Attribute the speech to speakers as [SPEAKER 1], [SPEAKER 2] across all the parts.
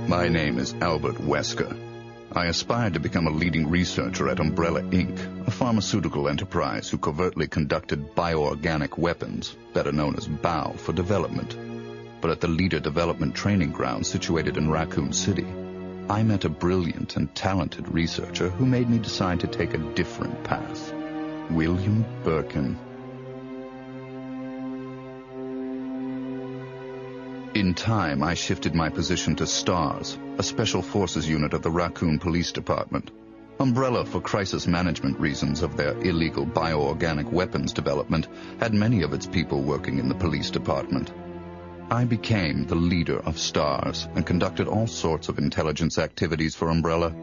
[SPEAKER 1] My name is Albert Wesker. I aspired to become a leading researcher at Umbrella Inc., a pharmaceutical enterprise who covertly conducted bioorganic weapons, better known as BOW, for development. But at the Leader Development Training Ground situated in Raccoon City, I met a brilliant and talented researcher who made me decide to take a different path. William Birkin. In time, I shifted my position to STARS, a special forces unit of the Raccoon Police Department. Umbrella, for crisis management reasons of their illegal bioorganic weapons development, had many of its people working in the police department. I became the leader of STARS and conducted all sorts of intelligence activities for Umbrella.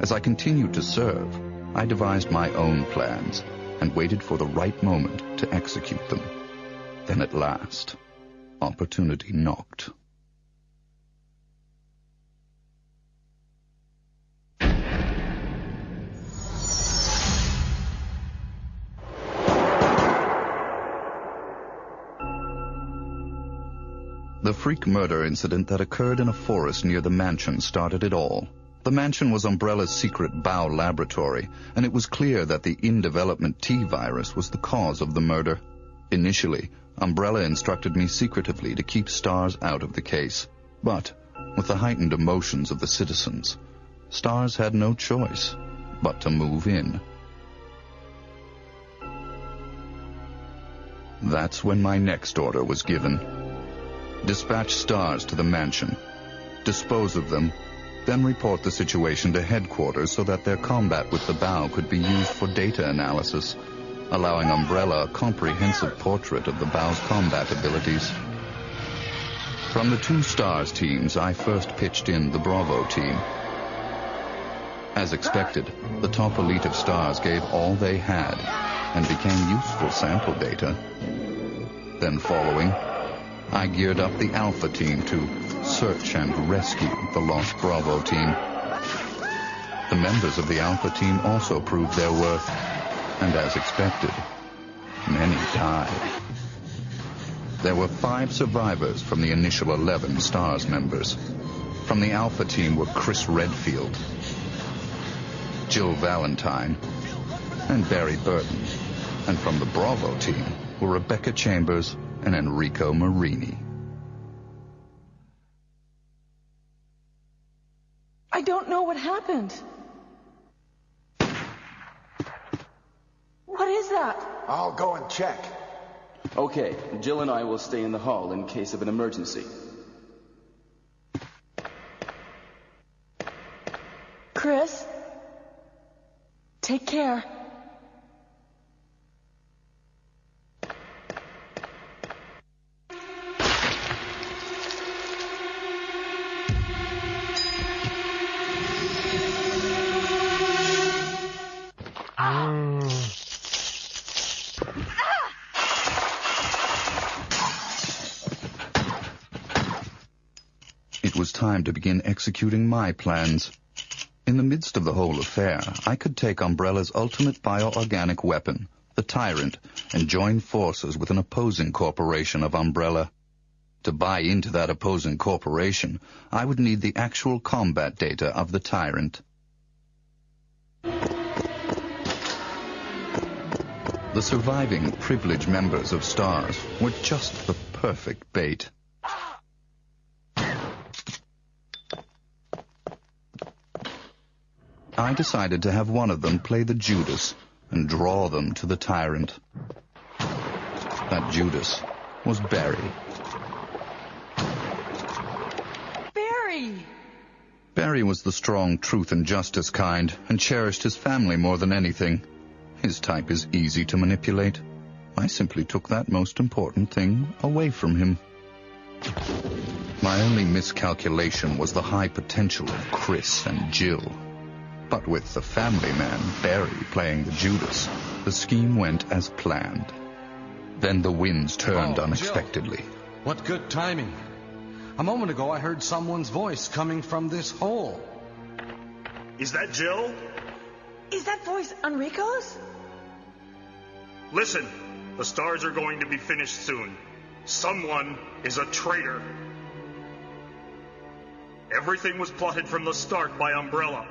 [SPEAKER 1] As I continued to serve, I devised my own plans and waited for the right moment to execute them. Then at last, opportunity knocked. The freak murder incident that occurred in a forest near the mansion started it all. The mansion was Umbrella's secret BOW laboratory, and it was clear that the in-development T virus was the cause of the murder. Initially, Umbrella instructed me secretively to keep STARS out of the case. But, with the heightened emotions of the citizens, STARS had no choice but to move in. That's when my next order was given. Dispatch STARS to the mansion, dispose of them, then report the situation to headquarters so that their combat with the BOW could be used for data analysis, allowing Umbrella a comprehensive portrait of the BOW's combat abilities. From the two STARS teams, I first pitched in the Bravo team. As expected, the top elite of STARS gave all they had and became useful sample data. Then following, I geared up the Alpha team to search and rescue the lost Bravo team. The members of the Alpha team also proved their worth, and as expected, many died. There were 5 survivors from the initial 11 STARS members. From the Alpha team were Chris Redfield, Jill Valentine, and Barry Burton. And from the Bravo team were Rebecca Chambers and Enrico Marini.
[SPEAKER 2] I don't know what happened. What is that?
[SPEAKER 3] I'll go and check.
[SPEAKER 4] Okay, Jill and I will stay in the hall in case of an emergency.
[SPEAKER 2] Chris? Take care.
[SPEAKER 1] It was time to begin executing my plans. In the midst of the whole affair, I could take Umbrella's ultimate bioorganic weapon, the Tyrant, and join forces with an opposing corporation of Umbrella. To buy into that opposing corporation, I would need the actual combat data of the Tyrant. The surviving privileged members of STARS were just the perfect bait. I decided to have one of them play the Judas and draw them to the Tyrant. That Judas was Barry.
[SPEAKER 2] Barry!
[SPEAKER 1] Barry was the strong truth and justice kind and cherished his family more than anything. His type is easy to manipulate. I simply took that most important thing away from him. My only miscalculation was the high potential of Chris and Jill. But with the family man, Barry, playing the Judas, the scheme went as planned. Then the winds turned unexpectedly.
[SPEAKER 5] Jill, what good timing. A moment ago I heard someone's voice coming from this hole.
[SPEAKER 6] Is that Jill?
[SPEAKER 2] Is that voice Enrico's?
[SPEAKER 6] Listen, the stars are going to be finished soon. Someone is a traitor. Everything was plotted from the start by Umbrella.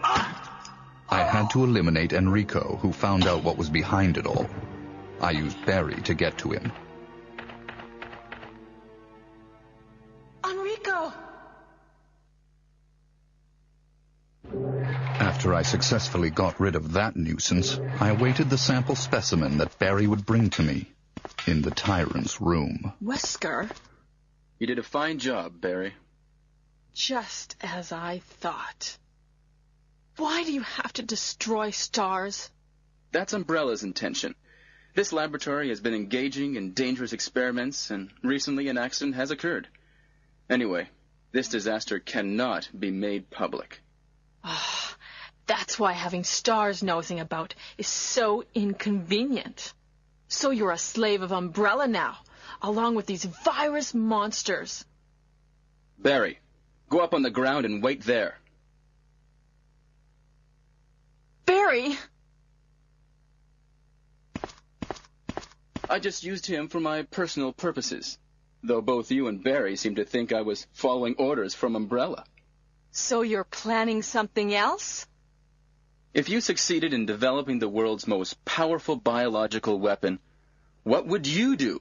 [SPEAKER 1] I had to eliminate Enrico, who found out what was behind it all. I used Barry to get to him.
[SPEAKER 2] Enrico!
[SPEAKER 1] After I successfully got rid of that nuisance, I awaited the sample specimen that Barry would bring to me in the Tyrant's room.
[SPEAKER 2] Wesker?
[SPEAKER 4] You did a fine job, Barry.
[SPEAKER 2] Just as I thought. Why do you have to destroy stars?
[SPEAKER 4] That's Umbrella's intention. This laboratory has been engaging in dangerous experiments, and recently an accident has occurred. Anyway, this disaster cannot be made public.
[SPEAKER 2] That's why having stars nosing about is so inconvenient. So you're a slave of Umbrella now, along with these virus monsters.
[SPEAKER 4] Barry, go up on the ground and wait there.
[SPEAKER 2] Barry!
[SPEAKER 4] I just used him for my personal purposes, though both you and Barry seem to think I was following orders from Umbrella.
[SPEAKER 2] So you're planning something else?
[SPEAKER 4] If you succeeded in developing the world's most powerful biological weapon, what would you do?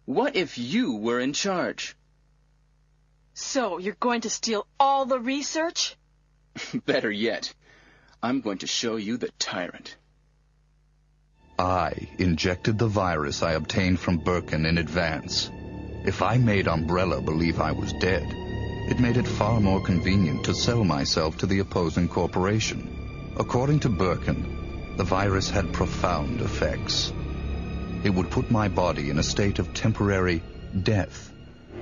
[SPEAKER 4] What if you were in charge?
[SPEAKER 2] So you're going to steal all the research?
[SPEAKER 4] Better yet, I'm going to show you the Tyrant.
[SPEAKER 1] I injected the virus I obtained from Birkin in advance. If I made Umbrella believe I was dead, it made it far more convenient to sell myself to the opposing corporation. According to Birkin, the virus had profound effects. It would put my body in a state of temporary death.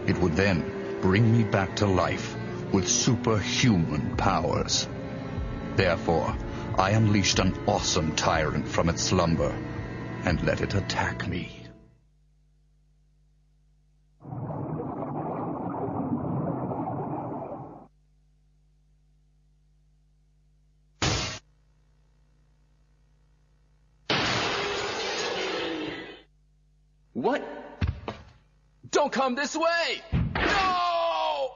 [SPEAKER 1] It would then bring me back to life with superhuman powers. Therefore, I unleashed an awesome tyrant from its slumber and let it attack me.
[SPEAKER 4] What? Don't come this way! No!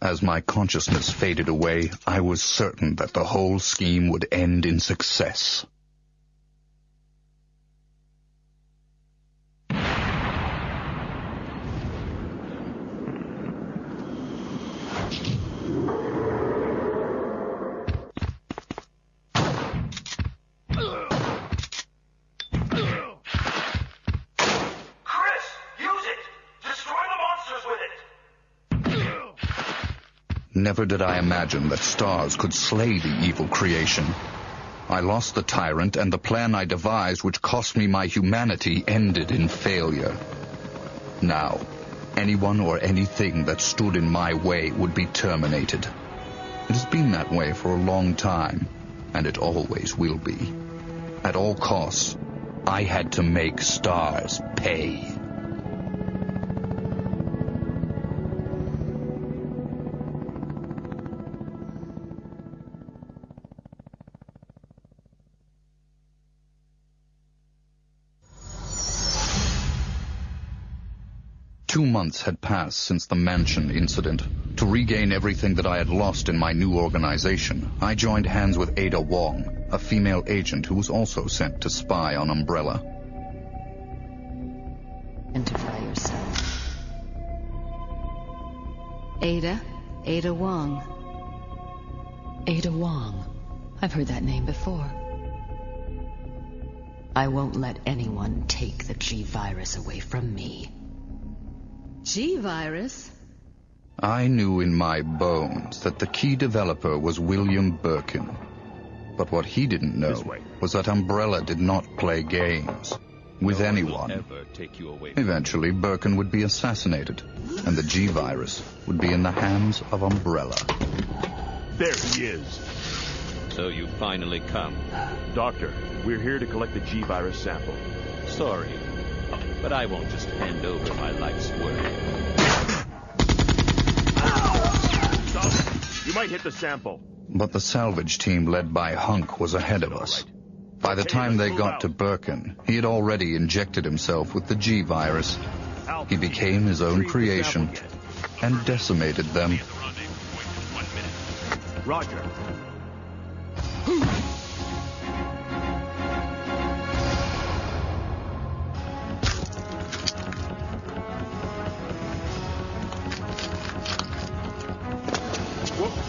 [SPEAKER 1] As my consciousness faded away, I was certain that the whole scheme would end in success. Never did I imagine that stars could slay the evil creation. I lost the tyrant, and the plan I devised, which cost me my humanity, ended in failure. Now, anyone or anything that stood in my way would be terminated. It has been that way for a long time, and it always will be. At all costs, I had to make stars pay. Two months had passed since the mansion incident. To regain everything that I had lost in my new organization, I joined hands with Ada Wong, a female agent who was also sent to spy on Umbrella.
[SPEAKER 3] Identify yourself. Ada Wong. Ada Wong. I've heard that name before. I won't let anyone take the G-Virus away from me. G-Virus?
[SPEAKER 1] I knew in my bones that the key developer was William Birkin. But what he didn't know was that Umbrella did not play games with anyone. Eventually, Birkin would be assassinated, and the G-Virus would be in the hands of Umbrella.
[SPEAKER 7] There he is.
[SPEAKER 8] So you finally come.
[SPEAKER 7] Doctor, we're here to collect the G-Virus sample.
[SPEAKER 8] Sorry, but I won't just hand over my life's work.
[SPEAKER 7] You might hit the sample.
[SPEAKER 1] But the salvage team led by Hunk was ahead of us. By the time they got to Birkin, he had already injected himself with the G-Virus. He became his own creation and decimated them.
[SPEAKER 7] Roger.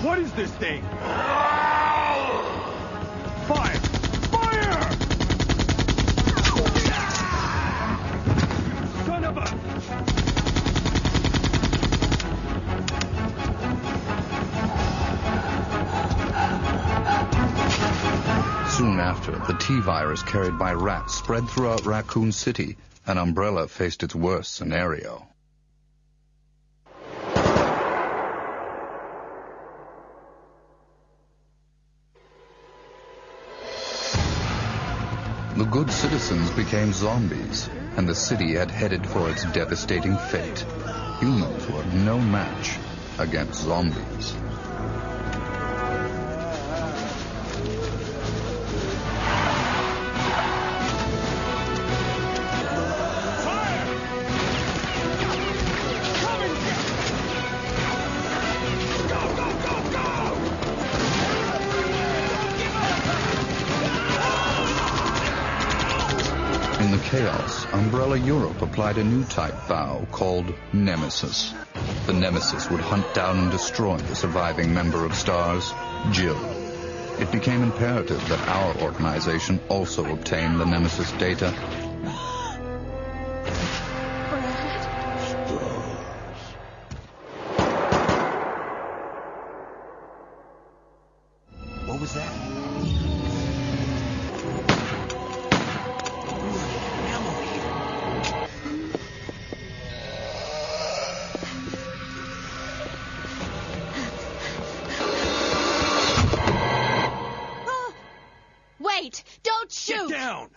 [SPEAKER 7] What is this thing? Fire! Fire! Son of a...
[SPEAKER 1] Soon after, the T-virus carried by rats spread throughout Raccoon City, and Umbrella faced its worst scenario. The good citizens became zombies, and the city had headed for its devastating fate. Humans were no match against zombies. In the chaos, Umbrella Europe applied a new type vow called Nemesis. The Nemesis would hunt down and destroy the surviving member of STARS, Jill. It became imperative that our organization also obtain the Nemesis data.
[SPEAKER 9] What was that?
[SPEAKER 10] Wait! Don't shoot!
[SPEAKER 9] Get down!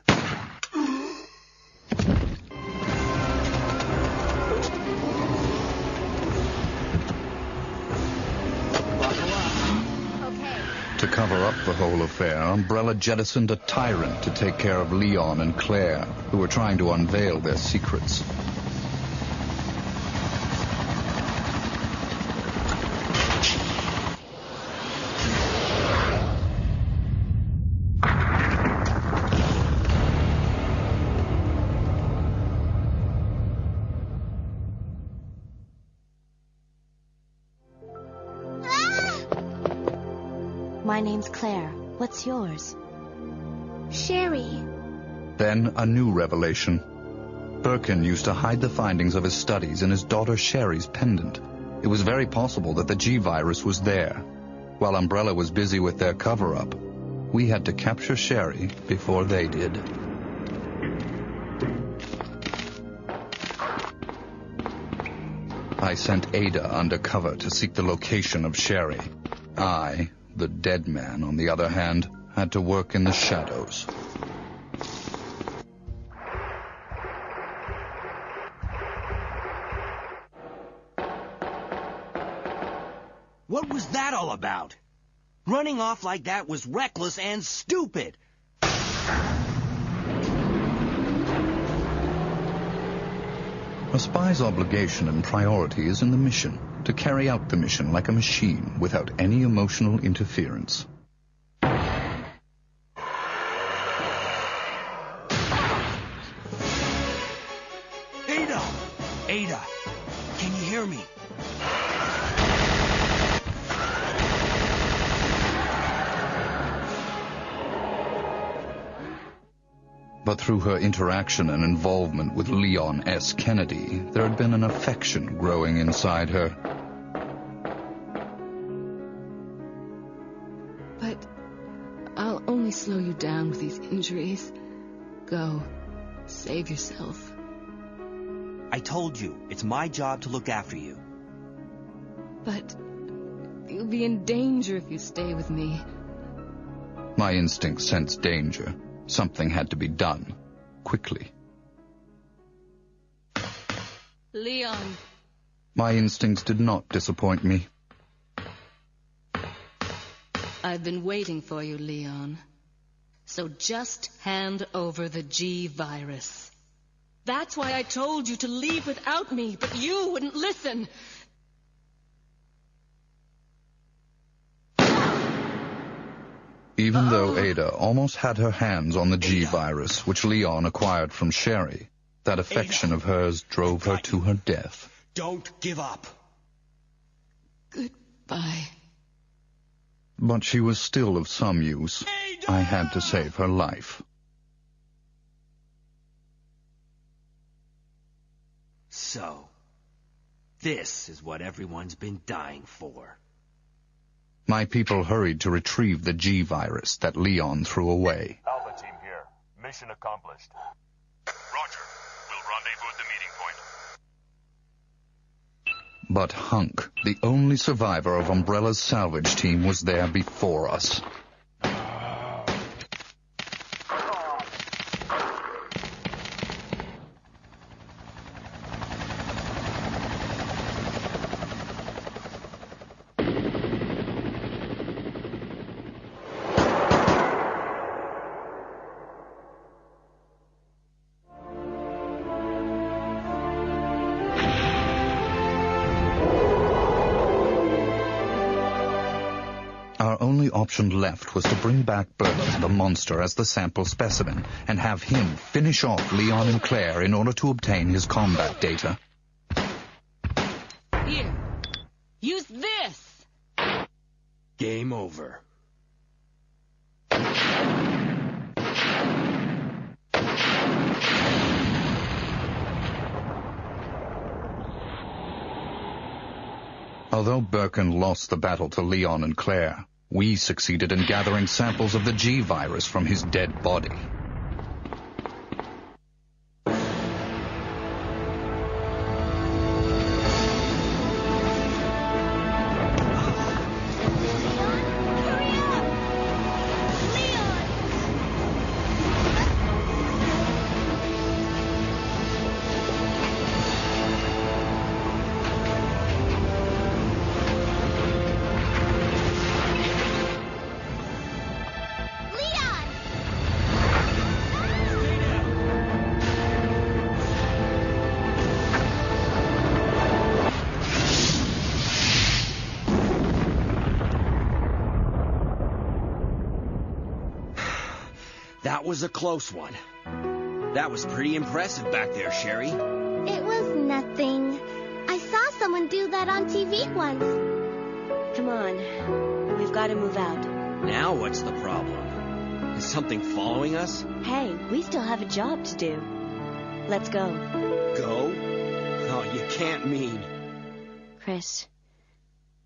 [SPEAKER 1] To cover up the whole affair, Umbrella jettisoned a tyrant to take care of Leon and Claire, who were trying to unveil their secrets.
[SPEAKER 10] My name's Claire. What's yours? Sherry.
[SPEAKER 1] Then a new revelation. Birkin used to hide the findings of his studies in his daughter Sherry's pendant. It was very possible that the G-virus was there. While Umbrella was busy with their cover-up, we had to capture Sherry before they did. I sent Ada undercover to seek the location of Sherry. I, the dead man, on the other hand, had to work in the shadows.
[SPEAKER 9] What was that all about? Running off like that was reckless and stupid.
[SPEAKER 1] A spy's obligation and priority is in the mission, to carry out the mission like a machine without any emotional interference.
[SPEAKER 9] Ada! Ada! Can you hear me?
[SPEAKER 1] But through her interaction and involvement with Leon S. Kennedy, there had been an affection growing inside her.
[SPEAKER 11] But I'll only slow you down with these injuries. Go. Save yourself.
[SPEAKER 9] I told you, it's my job to look after you.
[SPEAKER 11] But you'll be in danger if you stay with me.
[SPEAKER 1] My instincts sensed danger. Something had to be done, quickly.
[SPEAKER 11] Leon.
[SPEAKER 1] My instincts did not disappoint me.
[SPEAKER 11] I've been waiting for you, Leon. So just hand over the G-virus. That's why I told you to leave without me, but you wouldn't listen.
[SPEAKER 1] Even though Ada almost had her hands on the G-virus, which Leon acquired from Sherry, that affection of hers drove her to her death.
[SPEAKER 9] Don't give up.
[SPEAKER 11] Goodbye.
[SPEAKER 1] But she was still of some use. I had to save her life.
[SPEAKER 9] So, this is what everyone's been dying for.
[SPEAKER 1] My people hurried to retrieve the G-virus that Leon threw away.
[SPEAKER 6] Alpha team here. Mission accomplished. Roger. We'll rendezvous at the meeting point.
[SPEAKER 1] But Hunk, the only survivor of Umbrella's salvage team, was there before us. Our only option left was to bring back Birkin, the monster, as the sample specimen, and have him finish off Leon and Claire in order to obtain his combat data.
[SPEAKER 11] Here. Use this!
[SPEAKER 9] Game over.
[SPEAKER 1] Although Birkin lost the battle to Leon and Claire, we succeeded in gathering samples of the G-virus from his dead body.
[SPEAKER 9] That was a close one. That was pretty impressive back there, Sherry.
[SPEAKER 10] It was nothing. I saw someone do that on TV once.
[SPEAKER 12] Come on. We've got to move out.
[SPEAKER 9] Now what's the problem? Is something following us?
[SPEAKER 12] Hey, we still have a job to do. Let's go.
[SPEAKER 9] Go? Oh, you can't mean...
[SPEAKER 12] Chris,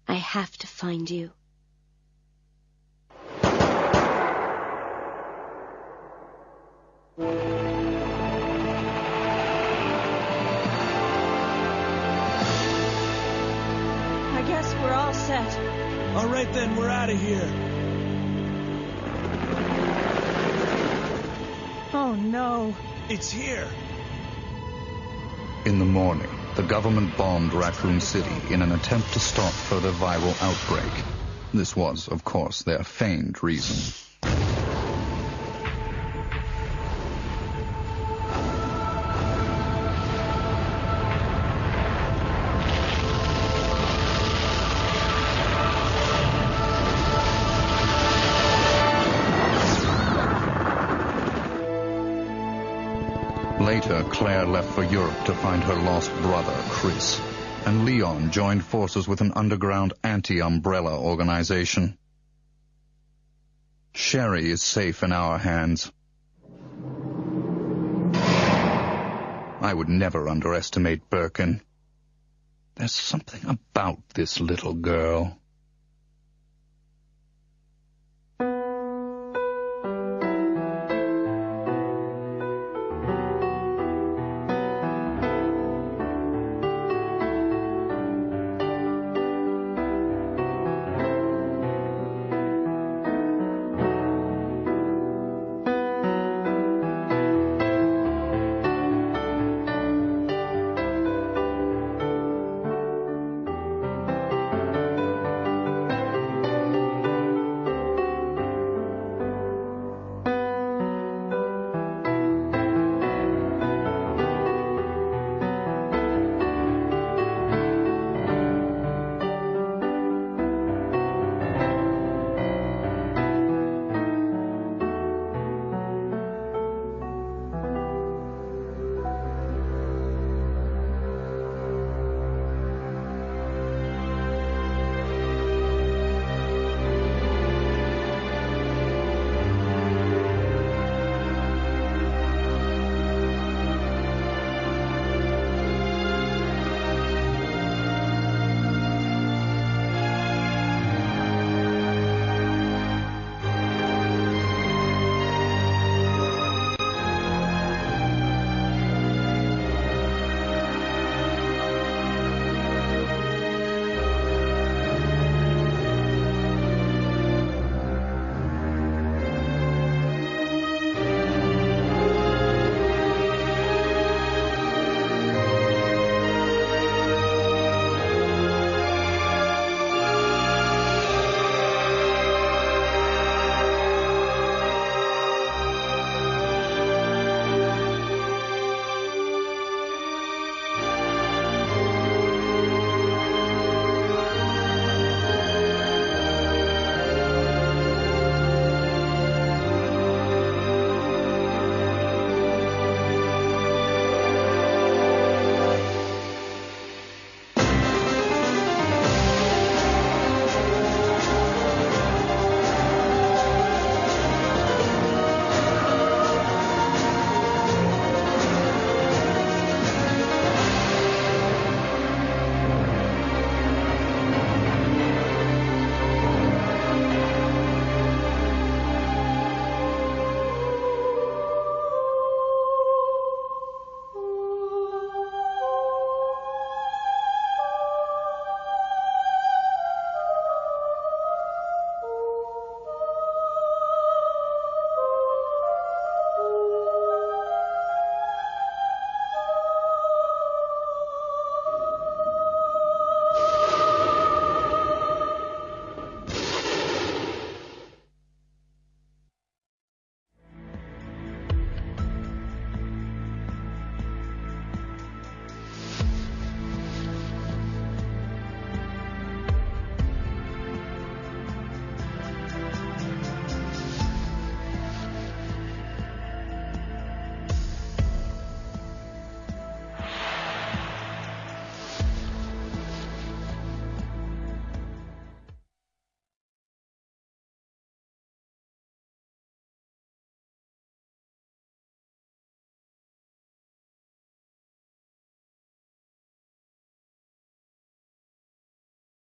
[SPEAKER 12] I have to find you.
[SPEAKER 2] I guess we're all set.
[SPEAKER 7] All right then, we're out of here.
[SPEAKER 2] Oh no.
[SPEAKER 7] It's here.
[SPEAKER 1] In the morning, the government bombed Raccoon City in an attempt to stop further viral outbreak. This was, of course, their feigned reason. Later, Claire left for Europe to find her lost brother, Chris, and Leon joined forces with an underground anti-Umbrella organization. Sherry is safe in our hands. I would never underestimate Birkin. There's something about this little girl.